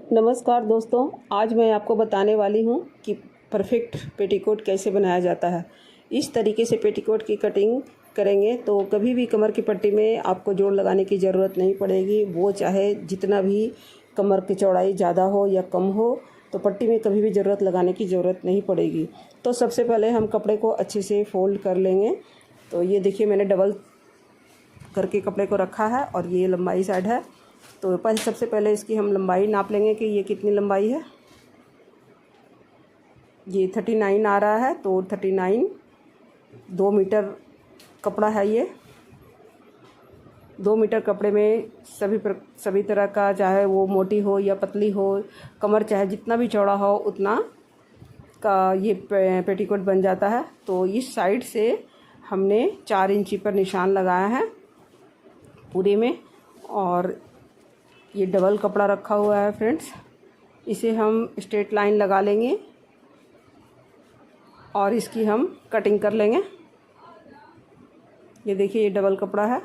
नमस्कार दोस्तों, आज मैं आपको बताने वाली हूँ कि परफेक्ट पेटीकोट कैसे बनाया जाता है। इस तरीके से पेटीकोट की कटिंग करेंगे तो कभी भी कमर की पट्टी में आपको जोड़ लगाने की ज़रूरत नहीं पड़ेगी। वो चाहे जितना भी कमर की चौड़ाई ज़्यादा हो या कम हो, तो पट्टी में कभी भी ज़रूरत लगाने की ज़रूरत नहीं पड़ेगी। तो सबसे पहले हम कपड़े को अच्छे से फोल्ड कर लेंगे। तो ये देखिए, मैंने डबल करके कपड़े को रखा है और ये लंबाई साइड है। तो सबसे पहले इसकी हम लंबाई नाप लेंगे कि ये कितनी लंबाई है। ये 39 आ रहा है, तो 39 2 मीटर कपड़ा है। ये 2 मीटर कपड़े में सभी तरह का, चाहे वो मोटी हो या पतली हो, कमर चाहे जितना भी चौड़ा हो उतना का ये पेटीकोट बन जाता है। तो इस साइड से हमने 4 इंची पर निशान लगाया है पूरे में। और ये डबल कपड़ा रखा हुआ है फ्रेंड्स, इसे हम स्ट्रेट लाइन लगा लेंगे और इसकी हम कटिंग कर लेंगे। ये देखिए, ये डबल कपड़ा है।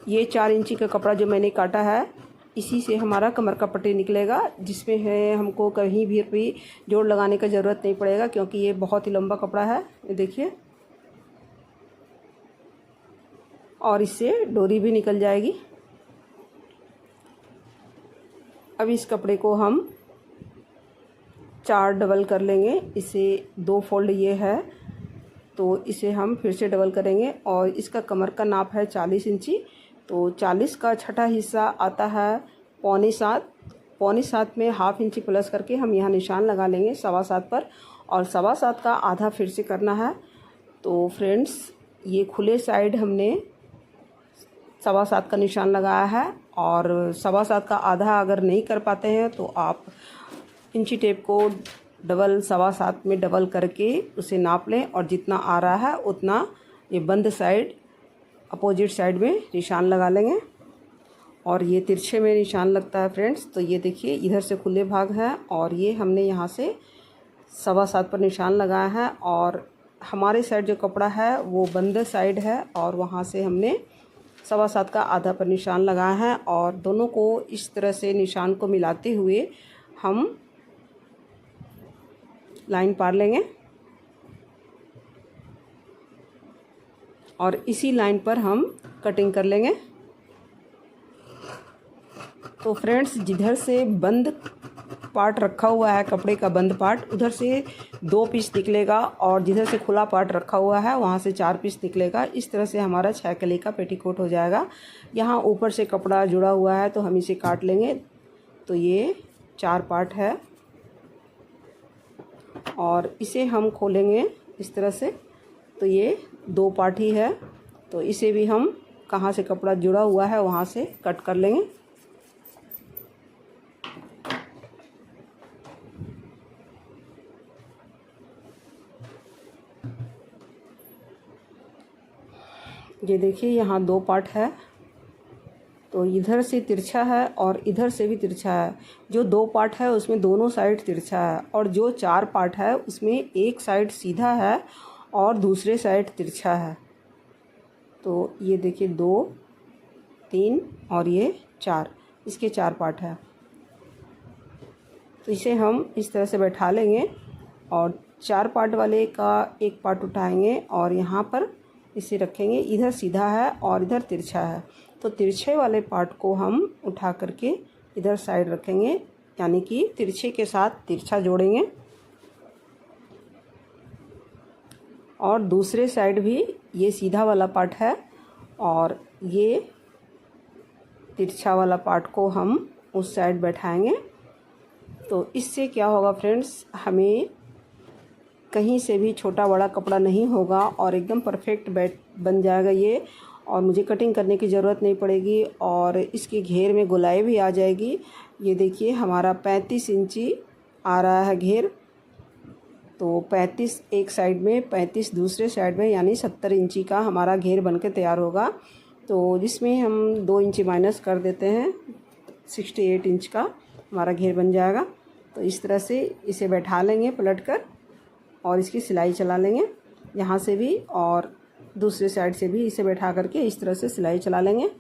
ये 4 इंची का कपड़ा जो मैंने काटा है, इसी से हमारा कमर का पट्टी निकलेगा, जिसमें है हमको कहीं भी जोड़ लगाने का ज़रूरत नहीं पड़ेगा, क्योंकि ये बहुत ही लंबा कपड़ा है। ये देखिए, और इससे डोरी भी निकल जाएगी। अब इस कपड़े को हम 4 डबल कर लेंगे। इसे 2 फोल्ड ये है, तो इसे हम फिर से डबल करेंगे। और इसका कमर का नाप है 40 इंची। तो 40 का छठा हिस्सा आता है 6.25। 6.25 में ½ इंची प्लस करके हम यहाँ निशान लगा लेंगे 7.25 पर, और 7.25 का आधा फिर से करना है। तो फ्रेंड्स, ये खुले साइड हमने 7.25 का निशान लगाया है, और 7.25 का आधा अगर नहीं कर पाते हैं तो आप इंची टेप को डबल 7.25 में डबल करके उसे नाप लें, और जितना आ रहा है उतना ये बंद साइड अपोजिट साइड में निशान लगा लेंगे। और ये तिरछे में निशान लगता है फ्रेंड्स। तो ये देखिए, इधर से खुले भाग है और ये हमने यहाँ से 7.25 पर निशान लगाया है, और हमारे साइड जो कपड़ा है वो बंद साइड है, और वहाँ से हमने 7.25 का आधा पर निशान लगाया है। और दोनों को इस तरह से निशान को मिलाते हुए हम लाइन पार लेंगे, और इसी लाइन पर हम कटिंग कर लेंगे। तो फ्रेंड्स, जिधर से बंद पार्ट रखा हुआ है, कपड़े का बंद पार्ट, उधर से 2 पीस निकलेगा, और जिधर से खुला पार्ट रखा हुआ है वहाँ से 4 पीस निकलेगा। इस तरह से हमारा 6 कली का पेटीकोट हो जाएगा। यहाँ ऊपर से कपड़ा जुड़ा हुआ है, तो हम इसे काट लेंगे। तो ये 4 पार्ट है, और इसे हम खोलेंगे इस तरह से। तो ये 2 पार्ट ही है, तो इसे भी हम कहाँ से कपड़ा जुड़ा हुआ है वहाँ से कट कर लेंगे। ये देखिए, यहाँ 2 पार्ट है, तो इधर से तिरछा है और इधर से भी तिरछा है। जो 2 पार्ट है उसमें दोनों साइड तिरछा है, और जो 4 पार्ट है उसमें एक साइड सीधा है और दूसरे साइड तिरछा है। तो ये देखिए, 2, 3 और ये 4, इसके 4 पार्ट है। तो इसे हम इस तरह से बैठा लेंगे, और 4 पार्ट वाले का एक पार्ट उठाएंगे और यहाँ पर इसे रखेंगे। इधर सीधा है और इधर तिरछा है, तो तिरछे वाले पार्ट को हम उठा करके इधर साइड रखेंगे, यानी कि तिरछे के साथ तिरछा जोड़ेंगे। और दूसरे साइड भी ये सीधा वाला पार्ट है, और ये तिरछा वाला पार्ट को हम उस साइड बैठाएंगे। तो इससे क्या होगा फ्रेंड्स, हमें कहीं से भी छोटा बड़ा कपड़ा नहीं होगा, और एकदम परफेक्ट बन जाएगा ये। और मुझे कटिंग करने की ज़रूरत नहीं पड़ेगी, और इसके घेर में गोलाई भी आ जाएगी। ये देखिए, हमारा 35 इंची आ रहा है घेर। तो 35 एक साइड में, 35 दूसरे साइड में, यानी 70 इंची का हमारा घेर बनके तैयार होगा। तो जिसमें हम 2 इंची माइनस कर देते हैं, 68 इंच का हमारा घेर बन जाएगा। तो इस तरह से इसे बैठा लेंगे पलट कर, और इसकी सिलाई चला लेंगे यहाँ से भी, और दूसरे साइड से भी इसे बैठा करके इस तरह से सिलाई चला लेंगे।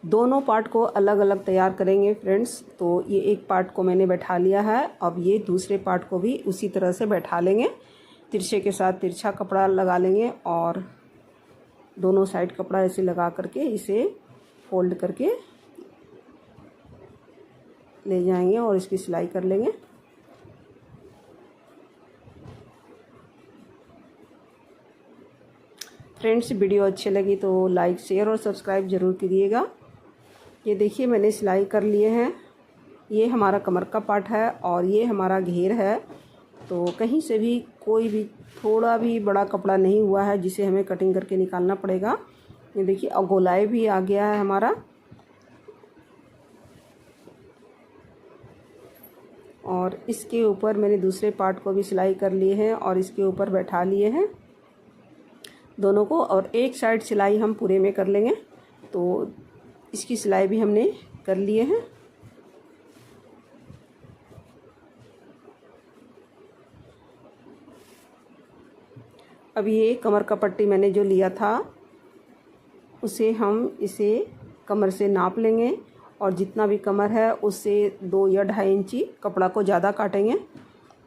दोनों पार्ट को अलग अलग तैयार करेंगे फ्रेंड्स। तो ये एक पार्ट को मैंने बैठा लिया है, अब ये दूसरे पार्ट को भी उसी तरह से बैठा लेंगे। तिरछे के साथ तिरछा कपड़ा लगा लेंगे और दोनों साइड कपड़ा ऐसे लगा करके इसे फोल्ड करके ले जाएंगे और इसकी सिलाई कर लेंगे। फ्रेंड्स, वीडियो अच्छी लगी तो लाइक, शेयर और सब्सक्राइब ज़रूर कीजिएगा। ये देखिए मैंने सिलाई कर लिए हैं। ये हमारा कमर का पार्ट है और ये हमारा घेर है। तो कहीं से भी कोई भी थोड़ा भी बड़ा कपड़ा नहीं हुआ है जिसे हमें कटिंग करके निकालना पड़ेगा। ये देखिए अब गोलाई भी आ गया है हमारा। और इसके ऊपर मैंने दूसरे पार्ट को भी सिलाई कर लिए हैं और इसके ऊपर बैठा लिए हैं दोनों को। और एक साइड सिलाई हम पूरे में कर लेंगे। तो इसकी सिलाई भी हमने कर लिए हैं। अब ये कमर का पट्टी मैंने जो लिया था उसे हम इसे कमर से नाप लेंगे और जितना भी कमर है उससे 2 या 2.5 इंची कपड़ा को ज़्यादा काटेंगे।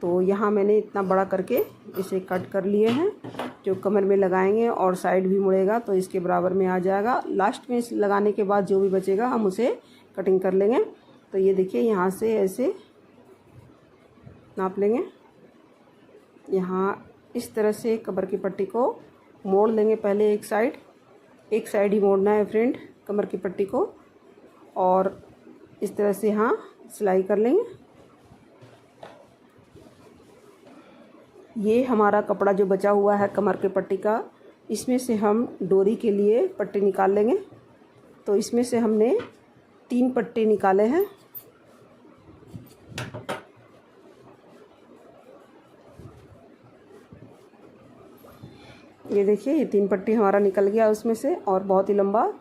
तो यहाँ मैंने इतना बड़ा करके इसे कट कर लिए हैं। जो कमर में लगाएंगे और साइड भी मुड़ेगा तो इसके बराबर में आ जाएगा। लास्ट में लगाने के बाद जो भी बचेगा हम उसे कटिंग कर लेंगे। तो ये देखिए यहाँ से ऐसे नाप लेंगे। यहाँ इस तरह से कमर की पट्टी को मोड़ लेंगे। पहले एक साइड ही मोड़ना है फ्रेंड कमर की पट्टी को, और इस तरह से यहाँ सिलाई कर लेंगे। ये हमारा कपड़ा जो बचा हुआ है कमर के पट्टी का, इसमें से हम डोरी के लिए पट्टी निकाल लेंगे। तो इसमें से हमने 3 पट्टी निकाले हैं। ये देखिए ये 3 पट्टी हमारा निकल गया उसमें से, और बहुत ही लंबा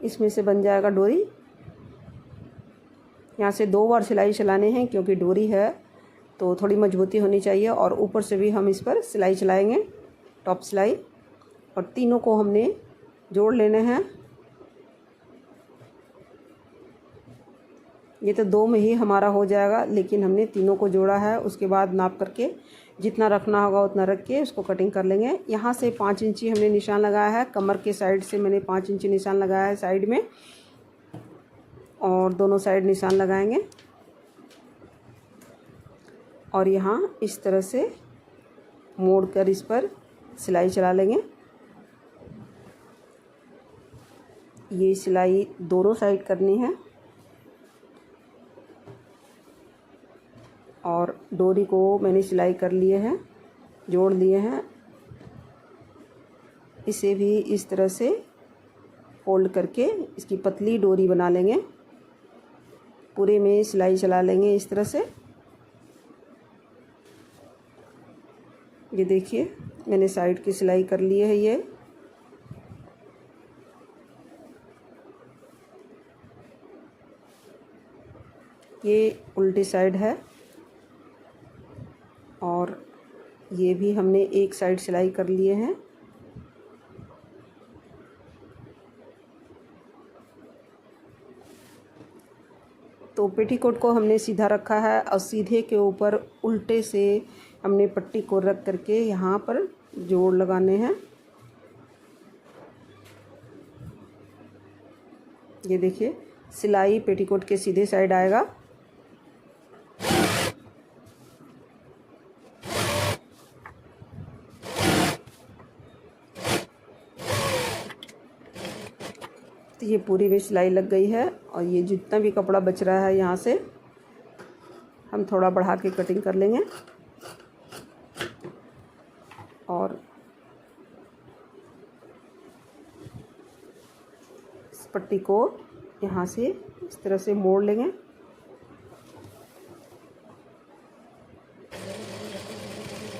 इसमें से बन जाएगा डोरी। यहाँ से 2 बार सिलाई चलाने हैं क्योंकि डोरी है तो थोड़ी मजबूती होनी चाहिए। और ऊपर से भी हम इस पर सिलाई चलाएंगे, टॉप सिलाई। और तीनों को हमने जोड़ लेने हैं। ये तो 2 में ही हमारा हो जाएगा, लेकिन हमने तीनों को जोड़ा है। उसके बाद नाप करके जितना रखना होगा उतना रख के उसको कटिंग कर लेंगे। यहाँ से 5 इंची हमने निशान लगाया है। कमर के साइड से मैंने 5 इंची निशान लगाया है साइड में, और दोनों साइड निशान लगाएंगे। और यहाँ इस तरह से मोड़ कर इस पर सिलाई चला लेंगे। ये सिलाई दोनों साइड करनी है। और डोरी को मैंने सिलाई कर लिए हैं, जोड़ लिए हैं। इसे भी इस तरह से फोल्ड करके इसकी पतली डोरी बना लेंगे। पूरे में सिलाई चला लेंगे इस तरह से। ये देखिए मैंने साइड की सिलाई कर ली है। ये उल्टी साइड है और ये भी हमने एक साइड सिलाई कर लिए हैं। तो पेटीकोट को हमने सीधा रखा है और सीधे के ऊपर उल्टे से हमने पट्टी को रख करके यहाँ पर जोड़ लगाने हैं। ये देखिए सिलाई पेटीकोट के सीधे साइड आएगा। तो ये पूरी में सिलाई लग गई है। और ये जितना भी कपड़ा बच रहा है यहाँ से हम थोड़ा बढ़ा के कटिंग कर लेंगे। और इस पट्टी को यहाँ से इस तरह से मोड़ लेंगे।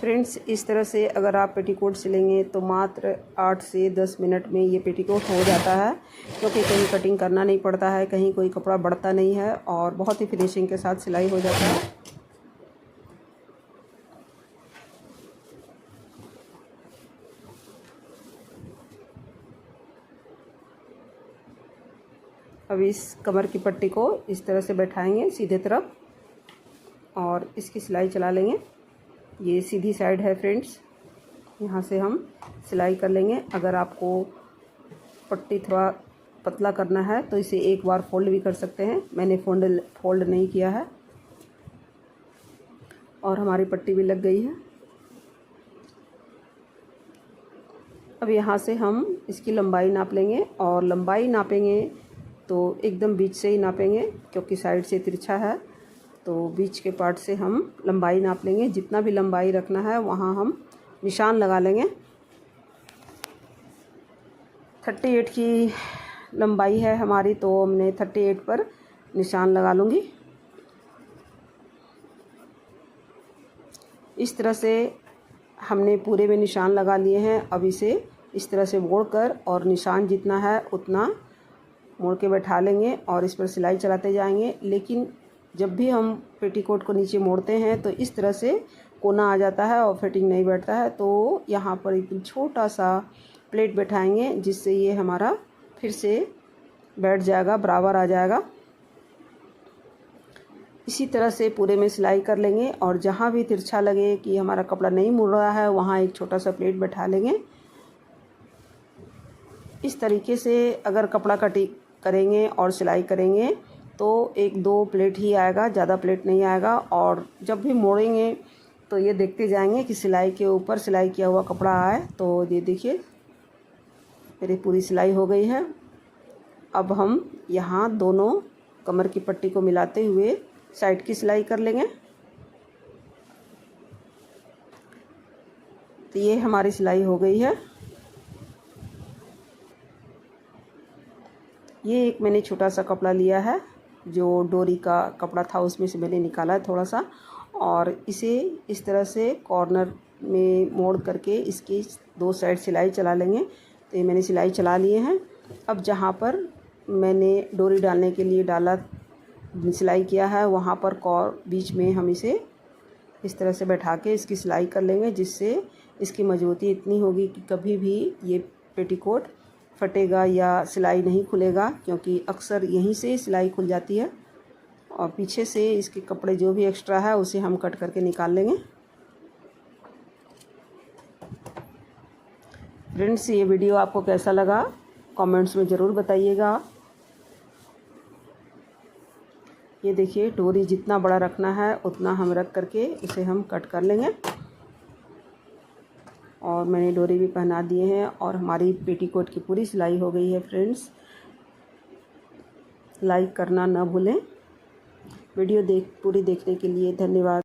फ्रेंड्स, इस तरह से अगर आप पेटीकोट सिलेंगे तो मात्र 8 से 10 मिनट में ये पेटीकोट हो जाता है, क्योंकि कहीं कटिंग करना नहीं पड़ता है, कहीं कोई कपड़ा बढ़ता नहीं है और बहुत ही फिनिशिंग के साथ सिलाई हो जाता है। अब इस कमर की पट्टी को इस तरह से बैठाएंगे सीधे तरफ और इसकी सिलाई चला लेंगे। ये सीधी साइड है फ्रेंड्स, यहाँ से हम सिलाई कर लेंगे। अगर आपको पट्टी थोड़ा पतला करना है तो इसे एक बार फोल्ड भी कर सकते हैं। मैंने फोल्ड नहीं किया है और हमारी पट्टी भी लग गई है। अब यहाँ से हम इसकी लंबाई नाप लेंगे और लंबाई नापेंगे तो एकदम बीच से ही नापेंगे, क्योंकि साइड से तिरछा है तो बीच के पार्ट से हम लंबाई नाप लेंगे। जितना भी लंबाई रखना है वहाँ हम निशान लगा लेंगे। 38 की लंबाई है हमारी, तो हमने 38 पर निशान लगा लूँगी। इस तरह से हमने पूरे में निशान लगा लिए हैं। अब इसे इस तरह से मोड़कर और निशान जितना है उतना मोड़ के बैठा लेंगे और इस पर सिलाई चलाते जाएंगे। लेकिन जब भी हम पेटीकोट को नीचे मोड़ते हैं तो इस तरह से कोना आ जाता है और फिटिंग नहीं बैठता है, तो यहाँ पर एक छोटा सा प्लेट बैठाएंगे जिससे ये हमारा फिर से बैठ जाएगा, बराबर आ जाएगा। इसी तरह से पूरे में सिलाई कर लेंगे और जहाँ भी तिरछा लगे कि हमारा कपड़ा नहीं मुड़ रहा है वहाँ एक छोटा सा प्लेट बैठा लेंगे। इस तरीके से अगर कपड़ा कटिंग करेंगे और सिलाई करेंगे तो 1-2 प्लेट ही आएगा, ज़्यादा प्लेट नहीं आएगा। और जब भी मोड़ेंगे तो ये देखते जाएंगे कि सिलाई के ऊपर सिलाई किया हुआ कपड़ा आए। तो ये देखिए मेरी पूरी सिलाई हो गई है। अब हम यहाँ दोनों कमर की पट्टी को मिलाते हुए साइड की सिलाई कर लेंगे। तो ये हमारी सिलाई हो गई है। ये एक मैंने छोटा सा कपड़ा लिया है, जो डोरी का कपड़ा था उसमें से मैंने निकाला है थोड़ा सा, और इसे इस तरह से कॉर्नर में मोड़ करके इसकी 2 साइड सिलाई चला लेंगे। तो ये मैंने सिलाई चला लिए हैं। अब जहाँ पर मैंने डोरी डालने के लिए सिलाई किया है वहाँ पर बीच में हम इसे इस तरह से बैठा के इसकी सिलाई कर लेंगे, जिससे इसकी मजबूती इतनी होगी कि कभी भी ये पेटीकोट फटेगा या सिलाई नहीं खुलेगा, क्योंकि अक्सर यहीं से सिलाई खुल जाती है। और पीछे से इसके कपड़े जो भी एक्स्ट्रा है उसे हम कट करके निकाल लेंगे। फ्रेंड्स, ये वीडियो आपको कैसा लगा कमेंट्स में ज़रूर बताइएगा। ये देखिए डोरी जितना बड़ा रखना है उतना हम रख करके इसे हम कट कर लेंगे। और मैंने डोरी भी पहना दिए हैं और हमारी पेटीकोट की पूरी सिलाई हो गई है। फ्रेंड्स, लाइक करना ना भूलें। वीडियो पूरी देखने के लिए धन्यवाद।